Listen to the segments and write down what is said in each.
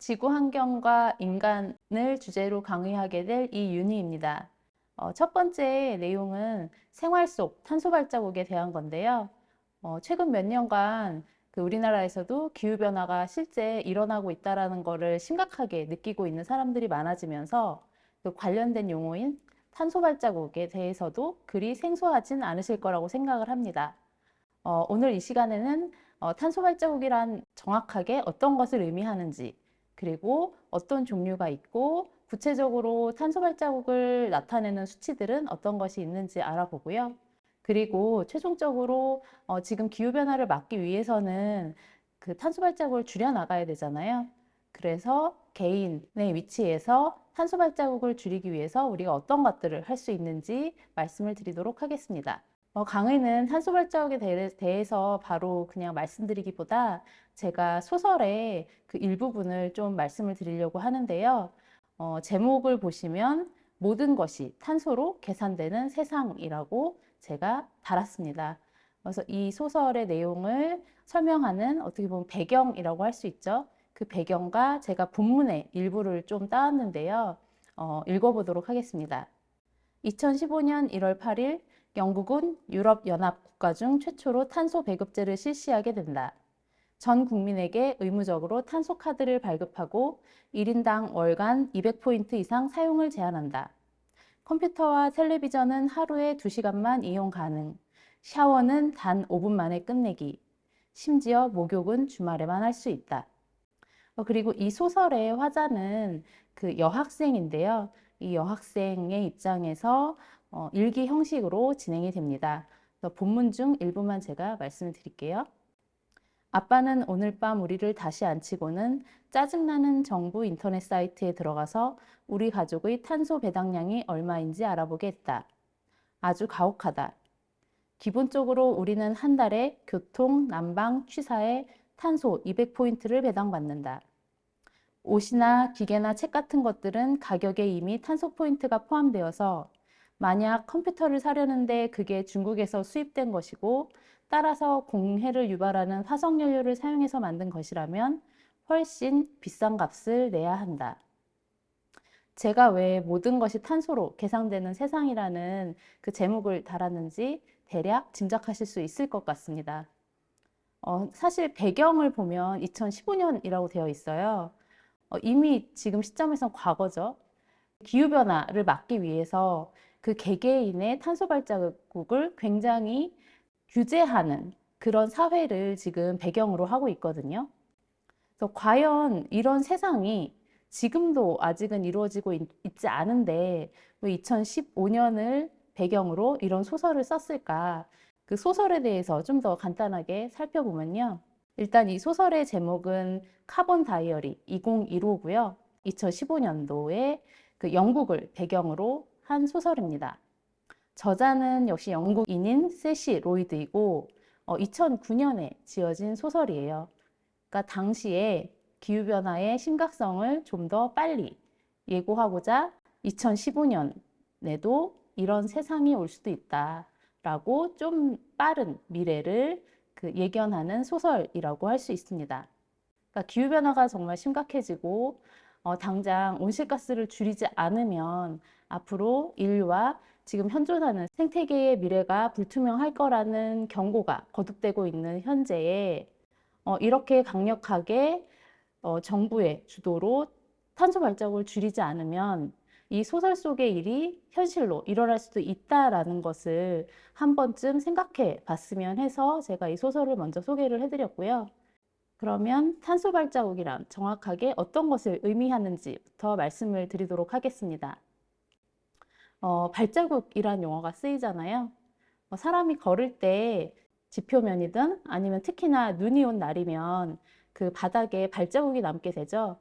지구 환경과 인간을 주제로 강의하게 될 이윤희입니다. 첫 번째 내용은 생활 속 탄소 발자국에 대한 건데요. 최근 몇 년간 우리나라에서도 기후변화가 실제 일어나고 있다는 것을 심각하게 느끼고 있는 사람들이 많아지면서 관련된 용어인 탄소 발자국에 대해서도 그리 생소하진 않으실 거라고 생각을 합니다. 오늘 이 시간에는 탄소 발자국이란 정확하게 어떤 것을 의미하는지, 그리고 어떤 종류가 있고 구체적으로 탄소 발자국을 나타내는 수치들은 어떤 것이 있는지 알아보고요. 그리고 최종적으로 지금 기후변화를 막기 위해서는 탄소 발자국을 줄여 나가야 되잖아요. 그래서 개인의 위치에서 탄소 발자국을 줄이기 위해서 우리가 어떤 것들을 할 수 있는지 말씀을 드리도록 하겠습니다. 강의는 탄소 발자국에 대해서 바로 그냥 말씀드리기보다 제가 소설의 일부분을 좀 말씀을 드리려고 하는데요. 제목을 보시면 모든 것이 탄소로 계산되는 세상이라고 제가 달았습니다. 그래서 이 소설의 내용을 설명하는 어떻게 보면 배경이라고 할 수 있죠. 그 배경과 제가 본문의 일부를 좀 따왔는데요. 읽어보도록 하겠습니다. 2015년 1월 8일 영국은 유럽연합 국가 중 최초로 탄소 배급제를 실시하게 된다. 전 국민에게 의무적으로 탄소 카드를 발급하고 1인당 월간 200포인트 이상 사용을 제한한다. 컴퓨터와 텔레비전은 하루에 2시간만 이용 가능. 샤워는 단 5분 만에 끝내기. 심지어 목욕은 주말에만 할 수 있다. 그리고 이 소설의 화자는 여학생인데요. 이 여학생의 입장에서 일기 형식으로 진행이 됩니다. 그래서 본문 중 일부만 제가 말씀을 드릴게요. 아빠는 오늘 밤 우리를 다시 앉히고는 짜증나는 정부 인터넷 사이트에 들어가서 우리 가족의 탄소 배당량이 얼마인지 알아보게 했다. 아주 가혹하다. 기본적으로 우리는 한 달에 교통, 난방, 취사에 탄소 200포인트를 배당받는다. 옷이나 기계나 책 같은 것들은 가격에 이미 탄소 포인트가 포함되어서 만약 컴퓨터를 사려는데 그게 중국에서 수입된 것이고 따라서 공해를 유발하는 화석연료를 사용해서 만든 것이라면 훨씬 비싼 값을 내야 한다. 제가 왜 모든 것이 탄소로 계산되는 세상이라는 제목을 달았는지 대략 짐작하실 수 있을 것 같습니다. 사실 배경을 보면 2015년이라고 되어 있어요. 이미 지금 시점에선 과거죠. 기후변화를 막기 위해서 개개인의 탄소 발자국을 굉장히 규제하는 그런 사회를 지금 배경으로 하고 있거든요. 그래서 과연 이런 세상이 지금도 아직은 이루어지고 있지 않은데 왜 2015년을 배경으로 이런 소설을 썼을까? 그 소설에 대해서 좀 더 간단하게 살펴보면요. 일단 이 소설의 제목은 카본 다이어리 2015고요. 2015년도에 영국을 배경으로 한 소설입니다. 저자는 역시 영국인인 세시 로이드이고 2009년에 지어진 소설이에요. 그러니까 당시에 기후변화의 심각성을 좀 더 빨리 예고하고자 2015년에도 이런 세상이 올 수도 있다라고 좀 빠른 미래를 예견하는 소설이라고 할 수 있습니다. 그러니까 기후변화가 정말 심각해지고 당장 온실가스를 줄이지 않으면 앞으로 인류와 지금 현존하는 생태계의 미래가 불투명할 거라는 경고가 거듭되고 있는 현재에 이렇게 강력하게 정부의 주도로 탄소 발자국을 줄이지 않으면 이 소설 속의 일이 현실로 일어날 수도 있다라는 것을 한 번쯤 생각해 봤으면 해서 제가 이 소설을 먼저 소개를 해드렸고요. 그러면 탄소 발자국이란 정확하게 어떤 것을 의미하는지부터 말씀을 드리도록 하겠습니다. 발자국이란 용어가 쓰이잖아요. 사람이 걸을 때 지표면이든 아니면 특히나 눈이 온 날이면 그 바닥에 발자국이 남게 되죠.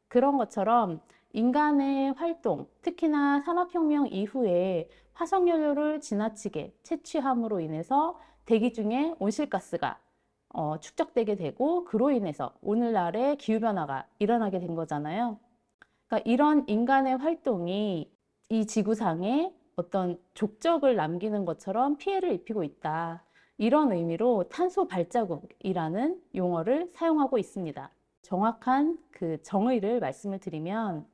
그런 것처럼 인간의 활동, 특히나 산업혁명 이후에 화석연료를 지나치게 채취함으로 인해서 대기 중에 온실가스가 축적되게 되고 그로 인해서 오늘날의 기후변화가 일어나게 된 거잖아요. 그러니까 이런 인간의 활동이 이 지구상에 어떤 족적을 남기는 것처럼 피해를 입히고 있다. 이런 의미로 탄소 발자국이라는 용어를 사용하고 있습니다. 정확한 그 정의를 말씀을 드리면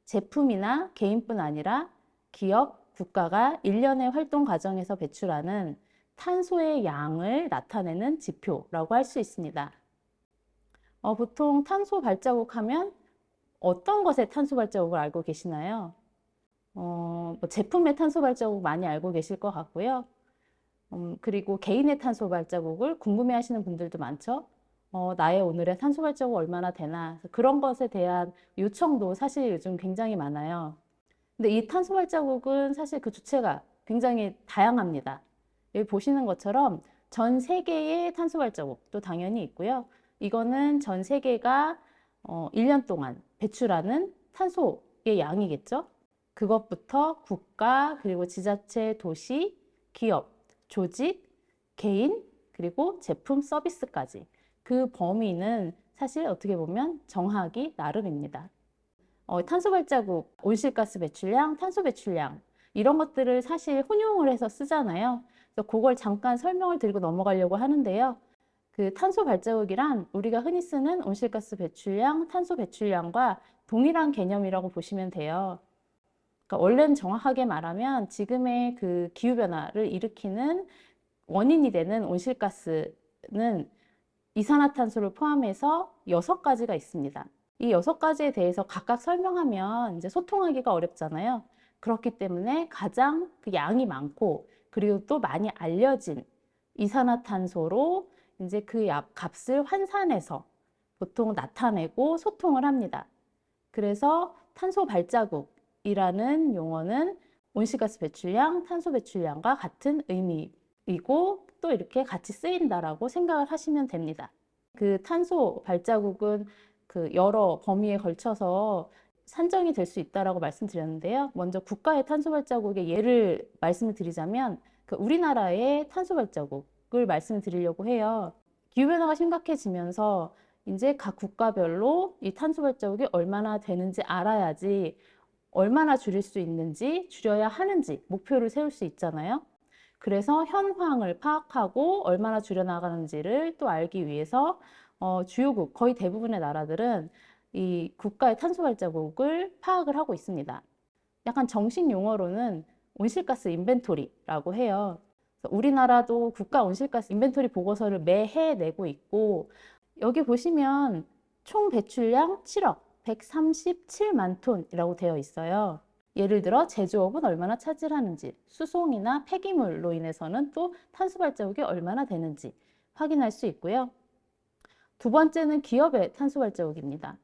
제품이나 개인뿐 아니라 기업, 국가가 일련의 활동 과정에서 배출하는 탄소의 양을 나타내는 지표라고 할 수 있습니다. 보통 탄소 발자국 하면 어떤 것의 탄소 발자국을 알고 계시나요? 뭐 제품의 탄소 발자국 많이 알고 계실 것 같고요. 그리고 개인의 탄소 발자국을 궁금해 하시는 분들도 많죠. 나의 오늘의 탄소 발자국 얼마나 되나. 그런 것에 대한 요청도 사실 요즘 굉장히 많아요. 근데 이 탄소 발자국은 사실 그 주체가 굉장히 다양합니다. 여기 보시는 것처럼 전 세계의 탄소 발자국도 당연히 있고요. 이거는 전 세계가 1년 동안 배출하는 탄소의 양이겠죠. 그것부터 국가, 그리고 지자체, 도시, 기업, 조직, 개인, 그리고 제품, 서비스까지 그 범위는 사실 어떻게 보면 정하기 나름입니다. 탄소 발자국, 온실가스 배출량, 탄소 배출량 이런 것들을 사실 혼용을 해서 쓰잖아요. 그래서 그걸 잠깐 설명을 드리고 넘어가려고 하는데요. 그 탄소 발자국이란 우리가 흔히 쓰는 온실가스 배출량, 탄소 배출량과 동일한 개념이라고 보시면 돼요. 그러니까 원래는 정확하게 말하면 지금의 그 기후변화를 일으키는 원인이 되는 온실가스는 이산화탄소를 포함해서 6가지가 있습니다. 이 6가지에 대해서 각각 설명하면 이제 소통하기가 어렵잖아요. 그렇기 때문에 가장 그 양이 많고 그리고 또 많이 알려진 이산화탄소로 이제 그 값을 환산해서 보통 나타내고 소통을 합니다. 그래서 탄소 발자국이라는 용어는 온실가스 배출량, 탄소 배출량과 같은 의미이고 또 이렇게 같이 쓰인다라고 생각을 하시면 됩니다. 그 탄소 발자국은 그 여러 범위에 걸쳐서 산정이 될 수 있다라고 말씀드렸는데요. 먼저 국가의 탄소 발자국의 예를 말씀을 드리자면 그 우리나라의 탄소 발자국을 말씀드리려고 해요. 기후변화가 심각해지면서 이제 각 국가별로 이 탄소 발자국이 얼마나 되는지 알아야지 얼마나 줄일 수 있는지, 줄여야 하는지 목표를 세울 수 있잖아요. 그래서 현황을 파악하고 얼마나 줄여나가는지를 또 알기 위해서 주요국, 거의 대부분의 나라들은 이 국가의 탄소 발자국을 파악을 하고 있습니다. 약간 정식 용어로는 온실가스 인벤토리라고 해요. 그래서 우리나라도 국가 온실가스 인벤토리 보고서를 매해 내고 있고 여기 보시면 총 배출량 7억 137만 톤이라고 되어 있어요. 예를 들어 제조업은 얼마나 차지하는지, 수송이나 폐기물로 인해서는 또 탄소 발자국이 얼마나 되는지 확인할 수 있고요. 두 번째는 기업의 탄소 발자국입니다.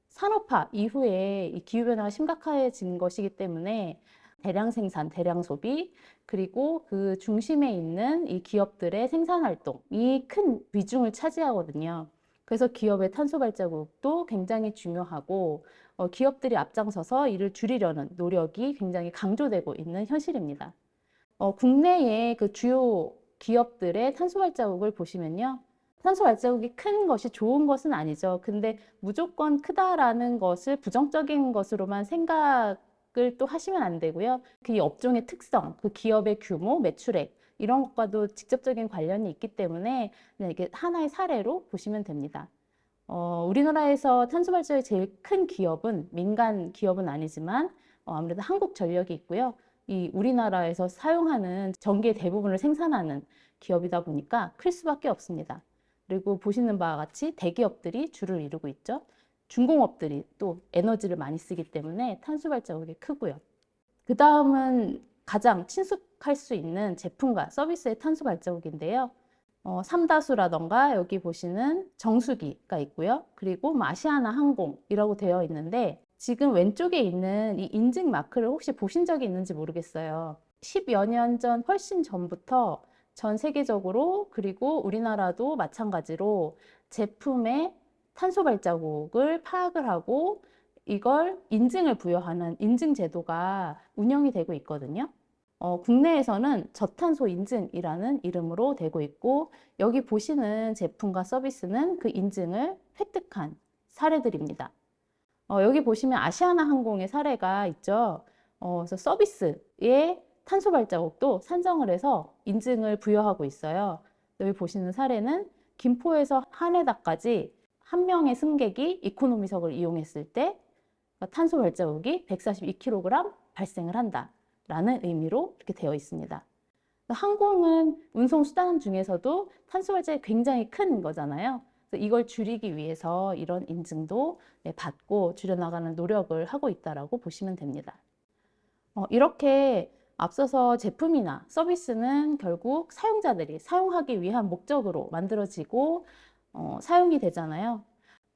산업화 이후에 이 기후변화가 심각해진 것이기 때문에 대량 생산, 대량 소비, 그리고 그 중심에 있는 이 기업들의 생산 활동이 큰 비중을 차지하거든요. 그래서 기업의 탄소 발자국도 굉장히 중요하고 기업들이 앞장서서 이를 줄이려는 노력이 굉장히 강조되고 있는 현실입니다. 국내의 그 주요 기업들의 탄소 발자국을 보시면요. 탄소 발자국이 큰 것이 좋은 것은 아니죠. 근데 무조건 크다라는 것을 부정적인 것으로만 생각을 또 하시면 안 되고요. 그 업종의 특성, 그 기업의 규모, 매출액 이런 것과도 직접적인 관련이 있기 때문에 그냥 이게 하나의 사례로 보시면 됩니다. 우리나라에서 탄소 발자국이 제일 큰 기업은 민간 기업은 아니지만 아무래도 한국전력이 있고요. 이 우리나라에서 사용하는 전기의 대부분을 생산하는 기업이다 보니까 클 수밖에 없습니다. 그리고 보시는 바와 같이 대기업들이 주를 이루고 있죠. 중공업들이 또 에너지를 많이 쓰기 때문에 탄소 발자국이 크고요. 그 다음은 가장 친숙할 수 있는 제품과 서비스의 탄소 발자국인데요. 삼다수라던가 여기 보시는 정수기가 있고요. 그리고 아시아나 항공이라고 되어 있는데 지금 왼쪽에 있는 이 인증 마크를 혹시 보신 적이 있는지 모르겠어요. 10여 년 전, 훨씬 전부터 전 세계적으로 그리고 우리나라도 마찬가지로 제품의 탄소 발자국을 파악을 하고 이걸 인증을 부여하는 인증 제도가 운영이 되고 있거든요. 국내에서는 저탄소 인증이라는 이름으로 되고 있고 여기 보시는 제품과 서비스는 그 인증을 획득한 사례들입니다. 여기 보시면 아시아나 항공의 사례가 있죠. 그래서 서비스의 탄소 발자국도 산정을 해서 인증을 부여하고 있어요. 여기 보시는 사례는 김포에서 하네다까지 한 명의 승객이 이코노미석을 이용했을 때 탄소 발자국이 142kg 발생을 한다라는 의미로 이렇게 되어 있습니다. 항공은 운송 수단 중에서도 탄소 발자국이 굉장히 큰 거잖아요. 그래서 이걸 줄이기 위해서 이런 인증도 받고 줄여나가는 노력을 하고 있다라고 보시면 됩니다. 이렇게 앞서서 제품이나 서비스는 결국 사용자들이 사용하기 위한 목적으로 만들어지고 사용이 되잖아요.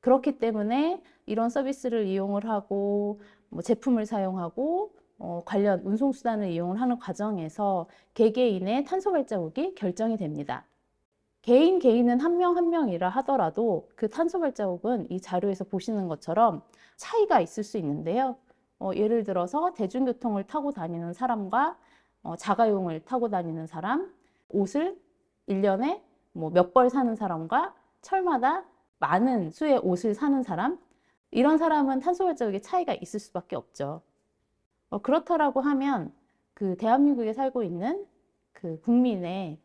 그렇기 때문에 이런 서비스를 이용을 하고 제품을 사용하고 관련 운송수단을 이용을 하는 과정에서 개개인의 탄소 발자국이 결정이 됩니다. 개인은 한 명 한 명이라 하더라도 그 탄소 발자국은 이 자료에서 보시는 것처럼 차이가 있을 수 있는데요. 예를 들어서 대중교통을 타고 다니는 사람과 자가용을 타고 다니는 사람, 옷을 1년에 몇 벌 사는 사람과 철마다 많은 수의 옷을 사는 사람, 이런 사람은 탄소 발자국의 차이가 있을 수밖에 없죠. 그렇다라고 하면 그 대한민국에 살고 있는 그 국민의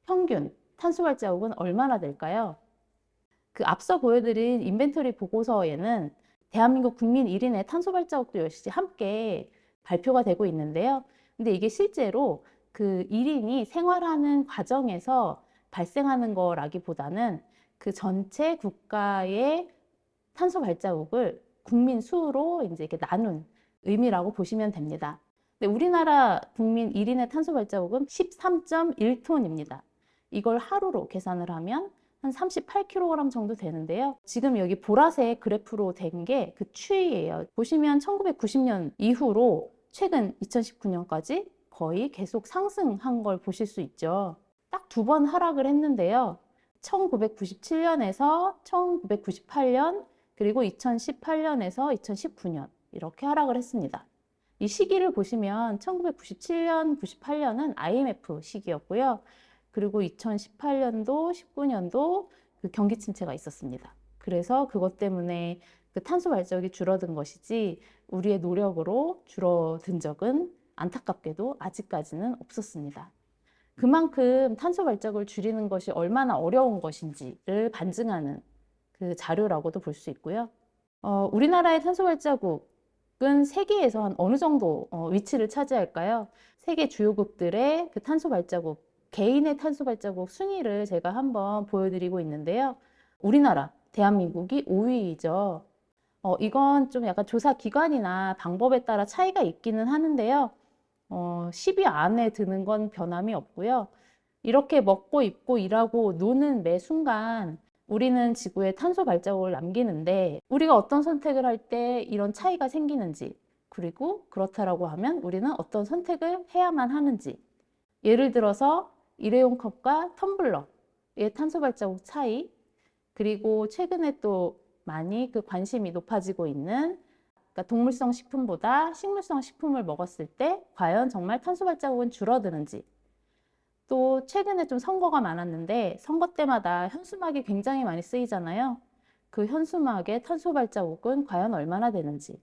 평균 탄소 발자국은 얼마나 될까요? 그 앞서 보여드린 인벤토리 보고서에는 대한민국 국민 1인의 탄소 발자국도 역시 함께 발표가 되고 있는데요. 근데 이게 실제로 그 1인이 생활하는 과정에서 발생하는 거라기보다는 그 전체 국가의 탄소 발자국을 국민 수로 이제 이렇게 나눈 의미라고 보시면 됩니다. 근데 우리나라 국민 1인의 탄소 발자국은 13.1톤입니다. 이걸 하루로 계산을 하면 한 38kg 정도 되는데요. 지금 여기 보라색 그래프로 된 게 그 추이예요. 보시면 1990년 이후로 최근 2019년까지 거의 계속 상승한 걸 보실 수 있죠. 딱 2번 하락을 했는데요. 1997년에서 1998년 그리고 2018년에서 2019년 이렇게 하락을 했습니다. 이 시기를 보시면 1997년, 98년은 IMF 시기였고요. 그리고 2018년도, 19년도 그 경기 침체가 있었습니다. 그래서 그것 때문에 그 탄소 발자국이 줄어든 것이지 우리의 노력으로 줄어든 적은 안타깝게도 아직까지는 없었습니다. 그만큼 탄소 발자국을 줄이는 것이 얼마나 어려운 것인지를 반증하는 그 자료라고도 볼 수 있고요. 우리나라의 탄소 발자국은 세계에서 한 어느 정도 위치를 차지할까요? 세계 주요국들의 그 탄소 발자국, 개인의 탄소 발자국 순위를 제가 한번 보여드리고 있는데요. 우리나라, 대한민국이 5위이죠. 이건 좀 약간 조사 기관이나 방법에 따라 차이가 있기는 하는데요. 10위 안에 드는 건 변함이 없고요. 이렇게 먹고 입고 일하고 노는 매 순간 우리는 지구에 탄소 발자국을 남기는데 우리가 어떤 선택을 할 때 이런 차이가 생기는지, 그리고 그렇다라고 하면 우리는 어떤 선택을 해야만 하는지, 예를 들어서 일회용 컵과 텀블러의 탄소 발자국 차이, 그리고 최근에 또 많이 그 관심이 높아지고 있는 그러니까 동물성 식품보다 식물성 식품을 먹었을 때 과연 정말 탄소 발자국은 줄어드는지, 또 최근에 좀 선거가 많았는데 선거 때마다 현수막이 굉장히 많이 쓰이잖아요. 그 현수막의 탄소 발자국은 과연 얼마나 되는지.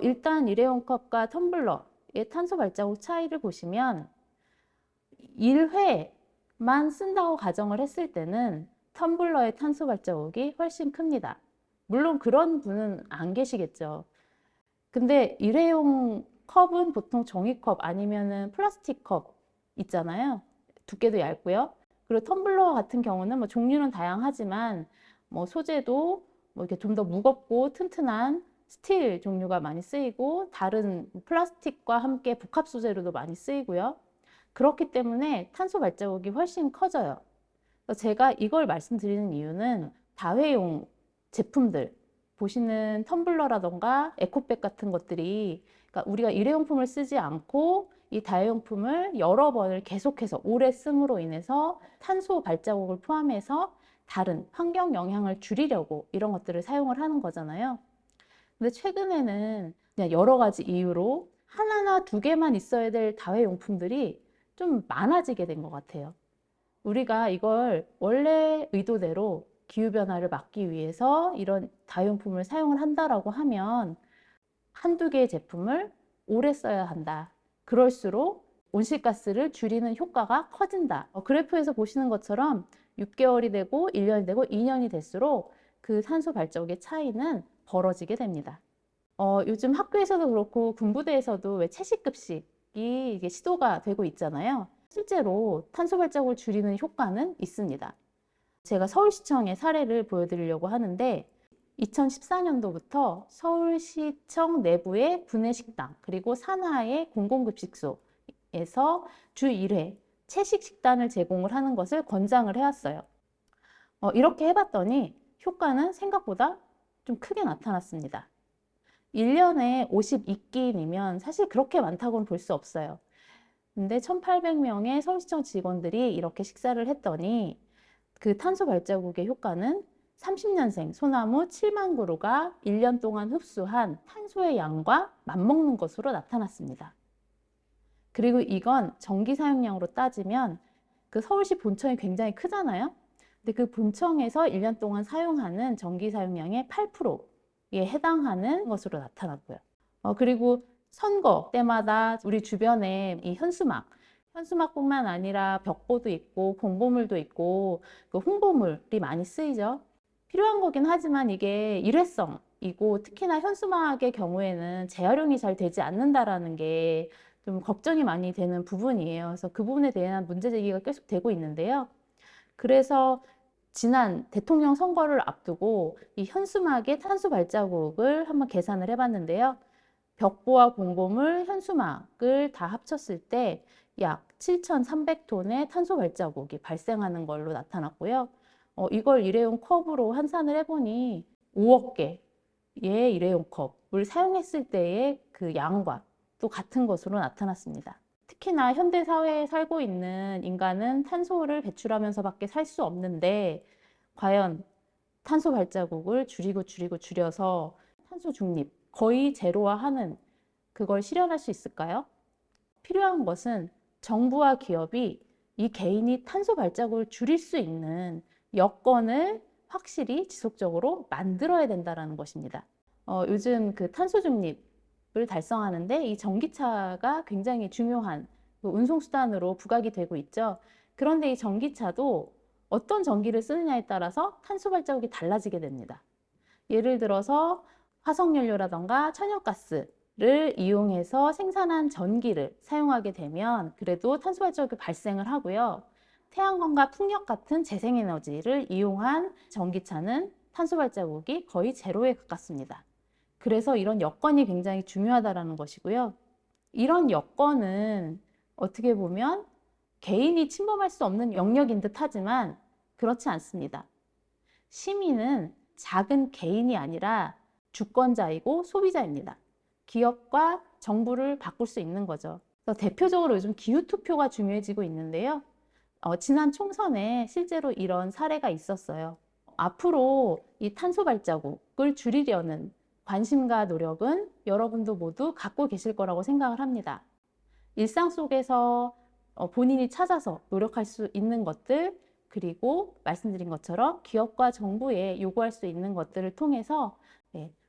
일단 일회용 컵과 텀블러의 탄소 발자국 차이를 보시면 1회만 쓴다고 가정을 했을 때는 텀블러의 탄소 발자국이 훨씬 큽니다. 물론 그런 분은 안 계시겠죠. 근데 일회용 컵은 보통 종이컵 아니면은 플라스틱 컵 있잖아요. 두께도 얇고요. 그리고 텀블러 같은 경우는 종류는 다양하지만 소재도 이렇게 좀 더 무겁고 튼튼한 스틸 종류가 많이 쓰이고 다른 플라스틱과 함께 복합 소재로도 많이 쓰이고요. 그렇기 때문에 탄소 발자국이 훨씬 커져요. 제가 이걸 말씀드리는 이유는 다회용 제품들 보시는 텀블러라던가 에코백 같은 것들이 그러니까 우리가 일회용품을 쓰지 않고 이 다회용품을 여러 번을 계속해서 오래 씀으로 인해서 탄소 발자국을 포함해서 다른 환경 영향을 줄이려고 이런 것들을 사용을 하는 거잖아요. 근데 최근에는 그냥 여러 가지 이유로 하나나 두 개만 있어야 될 다회용품들이 좀 많아지게 된 것 같아요. 우리가 이걸 원래 의도대로 기후변화를 막기 위해서 이런 다용품을 사용을 한다라고 하면 한두 개의 제품을 오래 써야 한다. 그럴수록 온실가스를 줄이는 효과가 커진다. 그래프에서 보시는 것처럼 6개월이 되고 1년이 되고 2년이 될수록 그 탄소 발자국의 차이는 벌어지게 됩니다. 요즘 학교에서도 그렇고 군부대에서도 왜 채식급식이 이게 시도가 되고 있잖아요. 실제로 탄소 발자국을 줄이는 효과는 있습니다. 제가 서울시청의 사례를 보여드리려고 하는데 2014년도부터 서울시청 내부의 구내식당 그리고 산하의 공공급식소에서 주 1회 채식 식단을 제공을 하는 것을 권장을 해왔어요. 이렇게 해봤더니 효과는 생각보다 좀 크게 나타났습니다. 1년에 52끼니면 사실 그렇게 많다고는 볼 수 없어요. 근데 1,800명의 서울시청 직원들이 이렇게 식사를 했더니 그 탄소 발자국의 효과는 30년생 소나무 7만 그루가 1년 동안 흡수한 탄소의 양과 맞먹는 것으로 나타났습니다. 그리고 이건 전기 사용량으로 따지면 그 서울시 본청이 굉장히 크잖아요. 근데 그 본청에서 1년 동안 사용하는 전기 사용량의 8%에 해당하는 것으로 나타났고요. 그리고 선거 때마다 우리 주변에 이 현수막뿐만 아니라 벽보도 있고 공보물도 있고 그 홍보물이 많이 쓰이죠. 필요한 거긴 하지만 이게 일회성이고 특히나 현수막의 경우에는 재활용이 잘 되지 않는다라는 게 좀 걱정이 많이 되는 부분이에요. 그래서 그 부분에 대한 문제 제기가 계속 되고 있는데요. 그래서 지난 대통령 선거를 앞두고 이 현수막의 탄소 발자국을 한번 계산을 해봤는데요. 벽보와 공보물, 현수막을 다 합쳤을 때 약 7,300톤의 탄소 발자국이 발생하는 걸로 나타났고요. 이걸 일회용 컵으로 환산을 해보니 5억 개의 일회용 컵을 사용했을 때의 그 양과 또 같은 것으로 나타났습니다. 특히나 현대 사회에 살고 있는 인간은 탄소를 배출하면서밖에 살 수 없는데 과연 탄소 발자국을 줄여서 탄소 중립, 거의 제로화하는 그걸 실현할 수 있을까요? 필요한 것은 정부와 기업이 이 개인이 탄소 발자국을 줄일 수 있는 여건을 확실히 지속적으로 만들어야 된다는 것입니다. 요즘 그 탄소 중립을 달성하는데 이 전기차가 굉장히 중요한 그 운송수단으로 부각이 되고 있죠. 그런데 이 전기차도 어떤 전기를 쓰느냐에 따라서 탄소 발자국이 달라지게 됩니다. 예를 들어서 화석연료라던가 천연가스를 이용해서 생산한 전기를 사용하게 되면 그래도 탄소 발자국이 발생을 하고요. 태양광과 풍력 같은 재생에너지를 이용한 전기차는 탄소 발자국이 거의 제로에 가깝습니다. 그래서 이런 여건이 굉장히 중요하다는 것이고요. 이런 여건은 어떻게 보면 개인이 침범할 수 없는 영역인 듯 하지만 그렇지 않습니다. 시민은 작은 개인이 아니라 주권자이고 소비자입니다. 기업과 정부를 바꿀 수 있는 거죠. 그래서 대표적으로 요즘 기후투표가 중요해지고 있는데요. 지난 총선에 실제로 이런 사례가 있었어요. 앞으로 이 탄소 발자국을 줄이려는 관심과 노력은 여러분도 모두 갖고 계실 거라고 생각을 합니다. 일상 속에서 본인이 찾아서 노력할 수 있는 것들, 그리고 말씀드린 것처럼 기업과 정부에 요구할 수 있는 것들을 통해서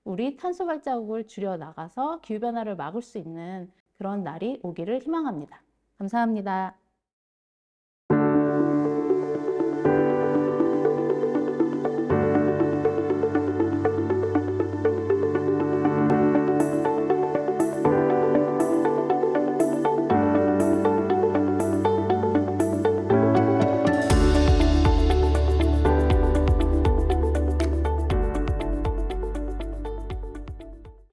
우리 탄소 발자국을 줄여 나가서 기후변화를 막을 수 있는 그런 날이 오기를 희망합니다. 감사합니다.